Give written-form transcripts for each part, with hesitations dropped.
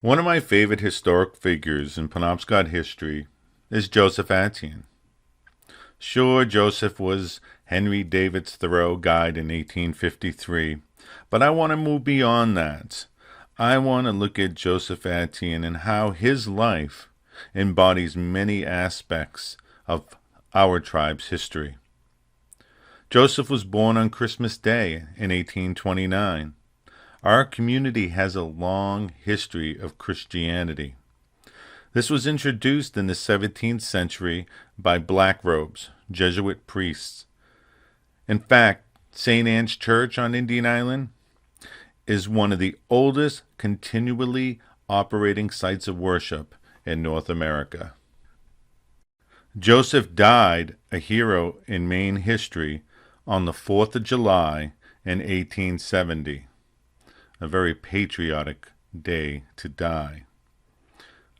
One of my favorite historic figures in Penobscot history is Joseph Attean. Sure, Joseph was Henry David Thoreau guide in 1853, but I want to move beyond that. I want to look at Joseph Attean and how his life embodies many aspects of our tribe's history. Joseph was born on Christmas Day in 1829. Our community has a long history of Christianity. This was introduced in the 17th century by black robes, Jesuit priests. In fact, St. Anne's Church on Indian Island is one of the oldest continually operating sites of worship in North America. Joseph died a hero in Maine history on the 4th of July in 1870. A very patriotic day to die.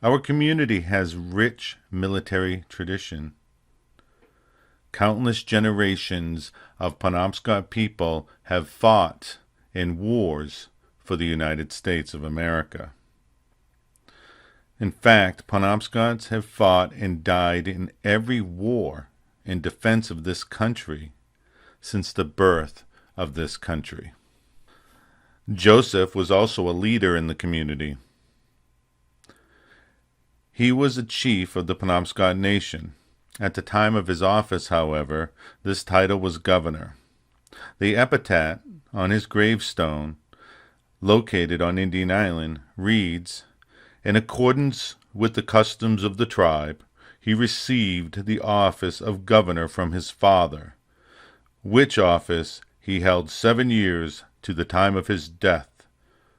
Our community has rich military tradition. Countless generations of Penobscot people have fought in wars for the United States of America. In fact, Penobscots have fought and died in every war in defense of this country since the birth of this country. Joseph was also a leader in the community. He was a chief of the Penobscot Nation. At the time of his office, however, this title was governor. The epitaph on his gravestone, located on Indian Island, reads, "In accordance with the customs of the tribe, he received the office of governor from his father, which office he held 7 years to the time of his death.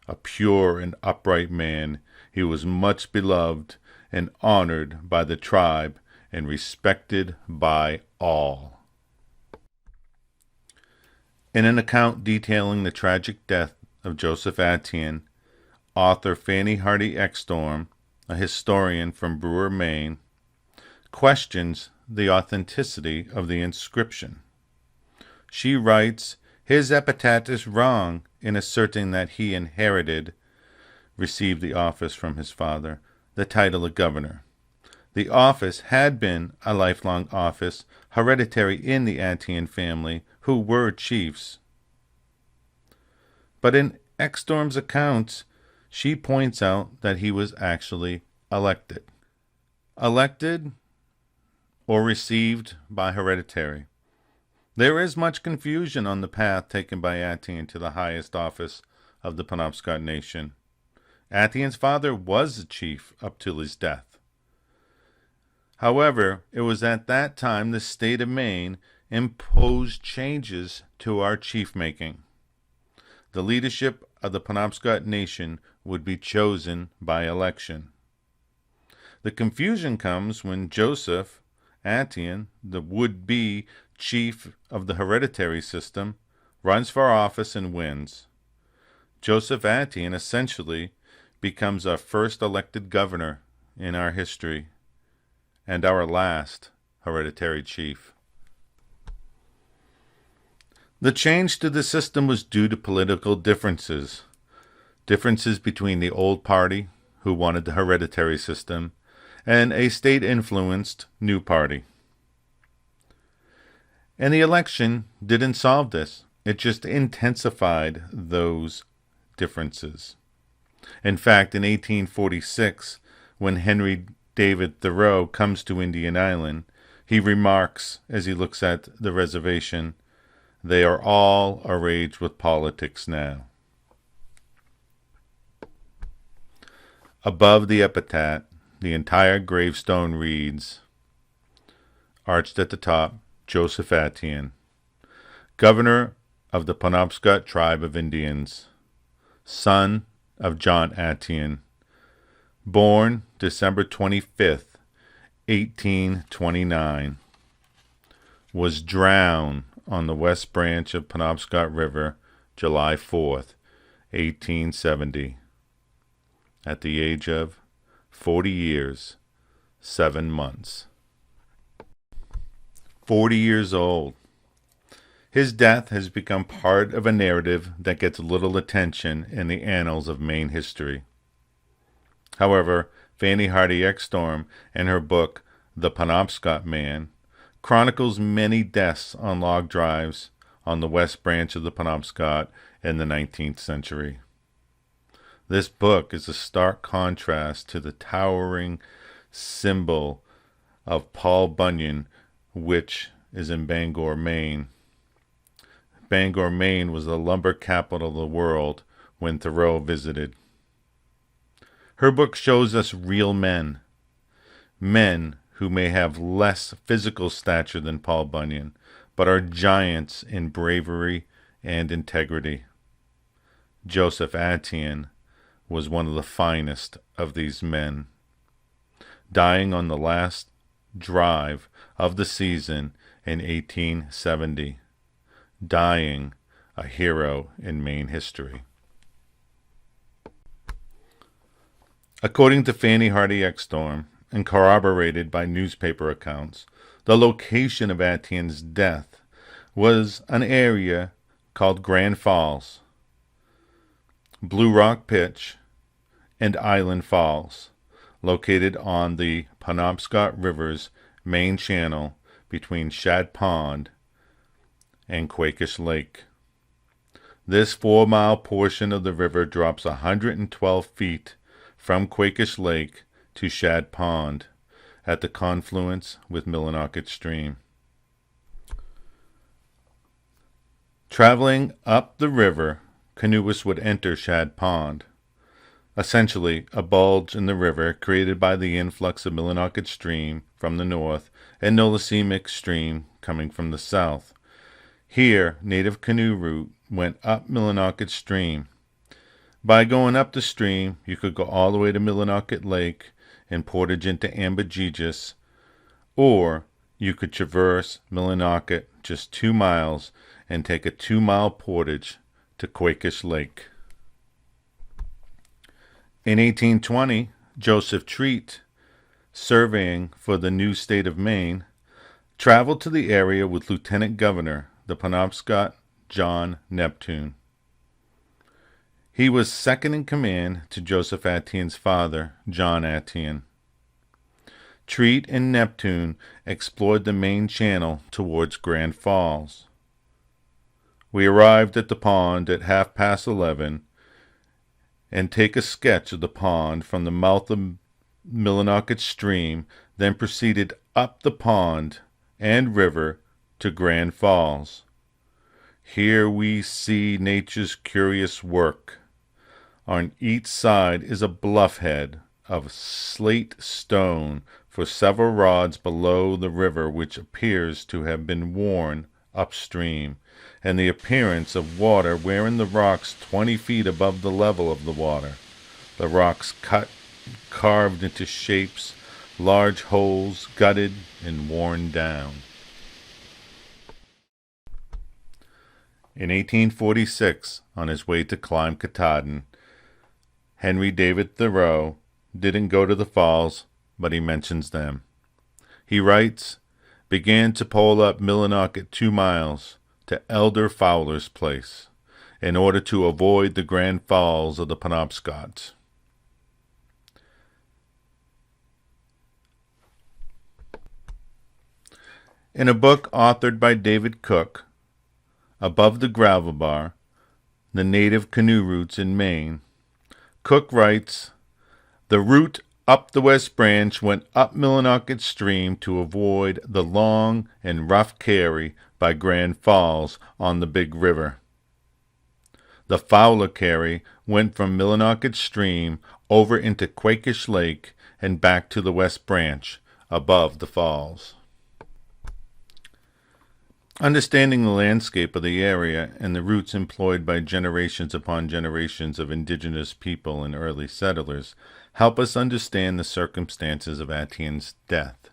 A pure and upright man, he was much beloved and honored by the tribe and respected by all." In an account detailing the tragic death of Joseph Attean, author Fanny Hardy Xstorm, a historian from Brewer, Maine, questions the authenticity of the inscription. She writes, "His epitaph is wrong in asserting that he received the office from his father, the title of governor. The office had been a lifelong office, hereditary in the Attean family, who were chiefs." But in Xstorm's accounts, she points out that he was actually elected. Elected or received by hereditary. There is much confusion on the path taken by Attean to the highest office of the Penobscot Nation. Attean's father was a chief up till his death. However, it was at that time the state of Maine imposed changes to our chief-making. The leadership of the Penobscot Nation would be chosen by election. The confusion comes when Joseph Attean, the would-be chief of the hereditary system, runs for office and wins. Joseph Attean essentially becomes our first elected governor in our history and our last hereditary chief. The change to the system was due to political differences between the old party, who wanted the hereditary system, and a state-influenced new party. And the election didn't solve this. It just intensified those differences. In fact, in 1846, when Henry David Thoreau comes to Indian Island, he remarks, as he looks at the reservation, "They are all arranged with politics now." Above the epitaph, the entire gravestone reads, arched at the top, Joseph Attean, governor of the Penobscot tribe of Indians, son of John Attean, born December 25th, 1829, was drowned on the west branch of Penobscot River July 4th, 1870, at the age of 40 years, 7 months. 40 years old. His death has become part of a narrative that gets little attention in the annals of Maine history. However, Fanny Hardy Xstorm, in her book The Penobscot Man, chronicles many deaths on log drives on the west branch of the Penobscot in the 19th century. This book is a stark contrast to the towering symbol of Paul Bunyan, which is in Bangor, Maine. Bangor, Maine was the lumber capital of the world when Thoreau visited. Her book shows us real men who may have less physical stature than Paul Bunyan, but are giants in bravery and integrity. Joseph Attean was one of the finest of these men, dying on the last drive of the season in 1870, dying a hero in Maine history. According to Fanny Hardy Xstorm, and corroborated by newspaper accounts, the location of Attean's death was an area called Grand Falls, Blue Rock Pitch, and Island Falls, located on the Penobscot River's main channel between Shad Pond and Quakish Lake. This 4-mile portion of the river drops 112 feet from Quakish Lake to Shad Pond at the confluence with Millinocket Stream. Traveling up the river, canoeists would enter Shad Pond, essentially a bulge in the river created by the influx of Millinocket Stream from the north and Nolacemic Stream coming from the south. Here, native canoe route went up Millinocket Stream. By going up the stream, you could go all the way to Millinocket Lake and portage into Ambejijis, or you could traverse Millinocket just 2 miles and take a 2-mile portage to Quakish Lake. In 1820, Joseph Treat, surveying for the new state of Maine, traveled to the area with Lieutenant Governor, the Penobscot John Neptune. He was second in command to Joseph Attean's father, John Attean. Treat and Neptune explored the main channel towards Grand Falls. We arrived at the pond at 11:30 and take a sketch of the pond from the mouth of Millinocket Stream, then proceeded up the pond and river to Grand Falls. Here we see nature's curious work. On each side is a bluff head of slate stone for several rods below the river, which appears to have been worn upstream, and the appearance of water wherein the rocks 20 feet above the level of the water. The rocks carved into shapes, large holes gutted and worn down. In 1846, on his way to climb Katahdin, Henry David Thoreau didn't go to the falls, but he mentions them. He writes, began to pole up Millinocket 2 miles to Elder Fowler's place in order to avoid the Grand Falls of the Penobscot. In a book authored by David Cook, Above the Gravel Bar, The Native Canoe Routes in Maine, Cook writes, the route up the West Branch went up Millinocket Stream to avoid the long and rough carry by Grand Falls on the Big River. The Fowler carry went from Millinocket Stream over into Quakish Lake and back to the West Branch above the falls. Understanding the landscape of the area and the routes employed by generations upon generations of indigenous people and early settlers help us understand the circumstances of Attean's death.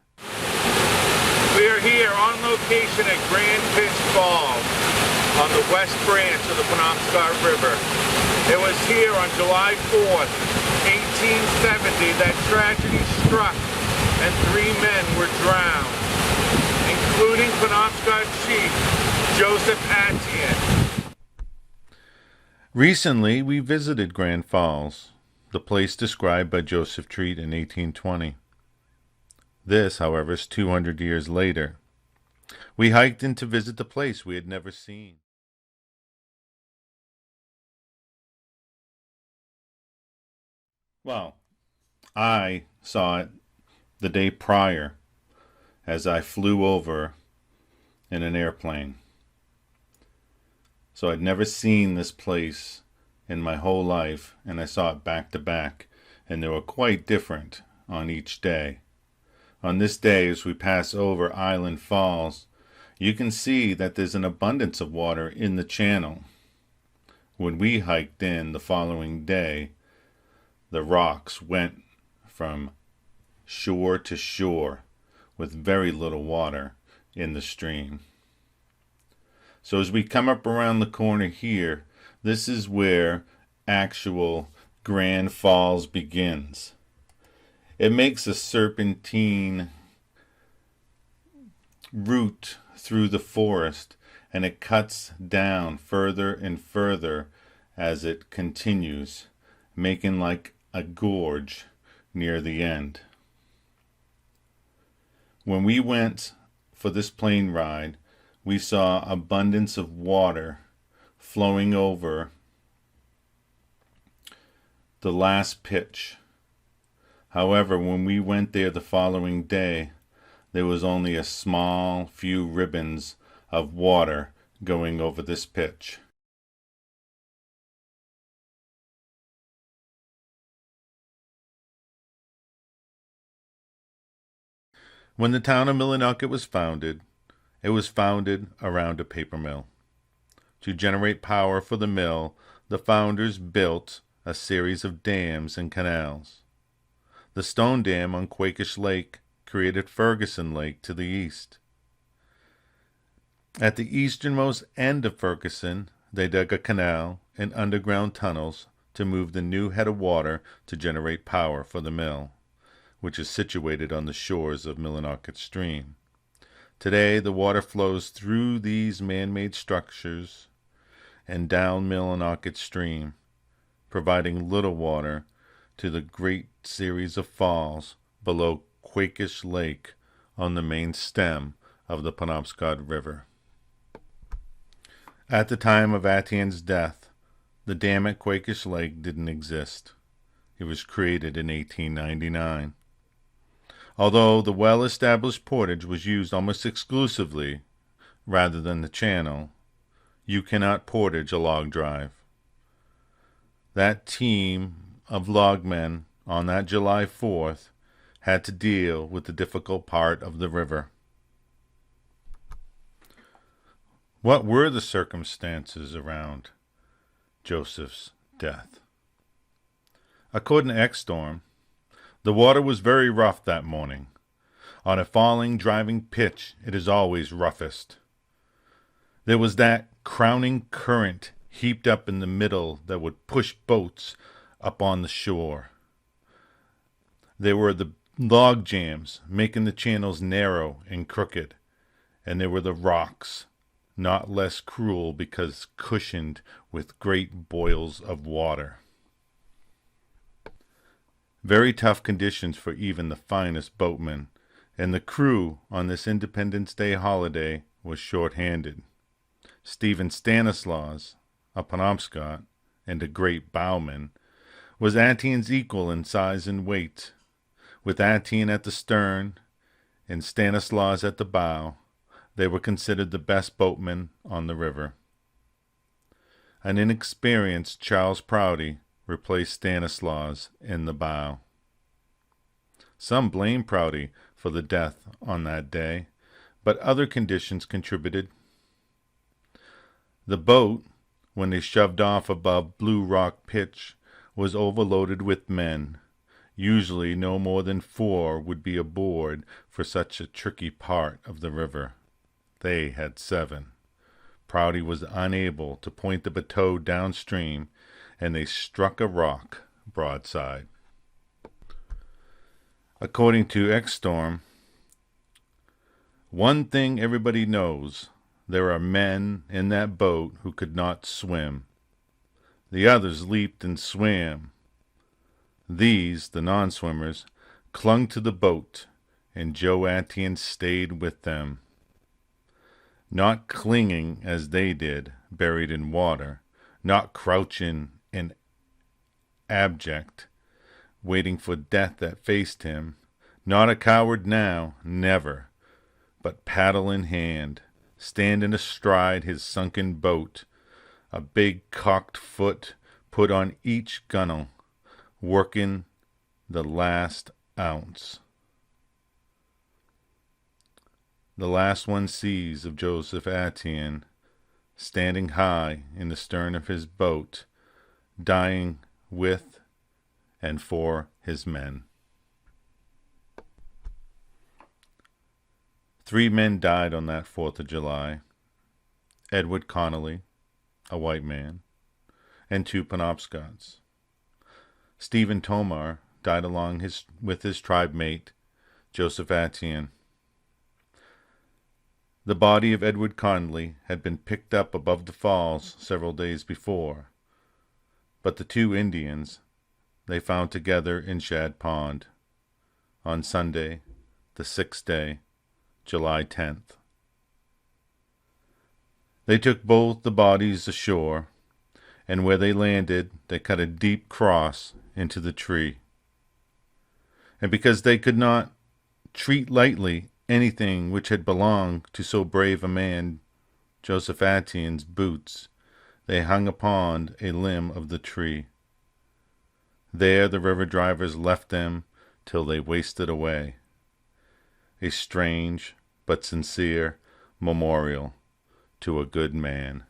We are here on location at Grand Pitch Falls on the west branch of the Penobscot River. It was here on July 4th, 1870 that tragedy struck and 3 men were drowned, including Penobscot chief Joseph Attean. Recently, we visited Grand Falls. the place described by Joseph Treat in 1820. This, however, is 200 years later. We hiked in to visit the place we had never seen. Well, I saw it the day prior as I flew over in an airplane. So I'd never seen this place in my whole life, and I saw it back to back, and they were quite different on each day. On this day, as we pass over Island Falls, you can see that there's an abundance of water in the channel. When we hiked in the following day, the rocks went from shore to shore with very little water in the stream. So as we come up around the corner here, this is where actual Grand Falls begins. It makes a serpentine route through the forest, and it cuts down further and further as it continues, making like a gorge near the end. When we went for this plane ride, we saw abundance of water flowing over the last pitch. However, when we went there the following day, there was only a small few ribbons of water going over this pitch. When the town of Millinocket was founded, it was founded around a paper mill. To generate power for the mill, the founders built a series of dams and canals. The stone dam on Quakish Lake created Ferguson Lake to the east. At the easternmost end of Ferguson, they dug a canal and underground tunnels to move the new head of water to generate power for the mill, which is situated on the shores of Millinocket Stream. Today, the water flows through these man-made structures and down Millinocket Stream, providing little water to the great series of falls below Quakish Lake on the main stem of the Penobscot River. At the time of Attean's death, the dam at Quakish Lake didn't exist. It was created in 1899. Although the well-established portage was used almost exclusively, rather than the channel, you cannot portage a log drive. That team of logmen on that July 4th had to deal with the difficult part of the river. What were the circumstances around Joseph's death? According to Xstorm, the water was very rough that morning. On a falling, driving pitch, it is always roughest. There was that crowning current heaped up in the middle that would push boats up on the shore. There were the log jams making the channels narrow and crooked, and there were the rocks, not less cruel because cushioned with great boils of water. Very tough conditions for even the finest boatmen, and the crew on this Independence Day holiday was short-handed. Stephen Stanislaus, a Penobscot and a great bowman, was Attean's equal in size and weight. With Attean at the stern and Stanislaus at the bow, they were considered the best boatmen on the river. An inexperienced Charles Prouty replaced Stanislaus in the bow. Some blamed Prouty for the death on that day, but other conditions contributed. The boat, when they shoved off above Blue Rock Pitch, was overloaded with men. Usually no more than 4 would be aboard for such a tricky part of the river. They had 7. Prouty was unable to point the bateau downstream, and they struck a rock broadside. According to Xstorm, one thing everybody knows, there are men in that boat who could not swim. The others leaped and swam, These, the non-swimmers, clung to the boat, and Joe Attean stayed with them. Not clinging as they did, buried in water, not crouching and abject, waiting for death that faced him, not a coward now, never, but paddle in hand, standing astride his sunken boat, a big cocked foot put on each gunwale, working the last ounce. The last one sees of Joseph Attean, standing high in the stern of his boat, dying with and for his men. 3 men died on that 4th of July. Edward Connolly, a white man, and 2 Penobscots. Stephen Tomar died along with his tribe mate, Joseph Attean. The body of Edward Connolly had been picked up above the falls several days before, but the 2 Indians they found together in Shad Pond on Sunday, the 6th day, July 10th. They took both the bodies ashore, and where they landed, they cut a deep cross into the tree. And because they could not treat lightly anything which had belonged to so brave a man, Joseph Attean's boots, they hung upon a limb of the tree. There the river drivers left them till they wasted away. A strange but sincere memorial to a good man.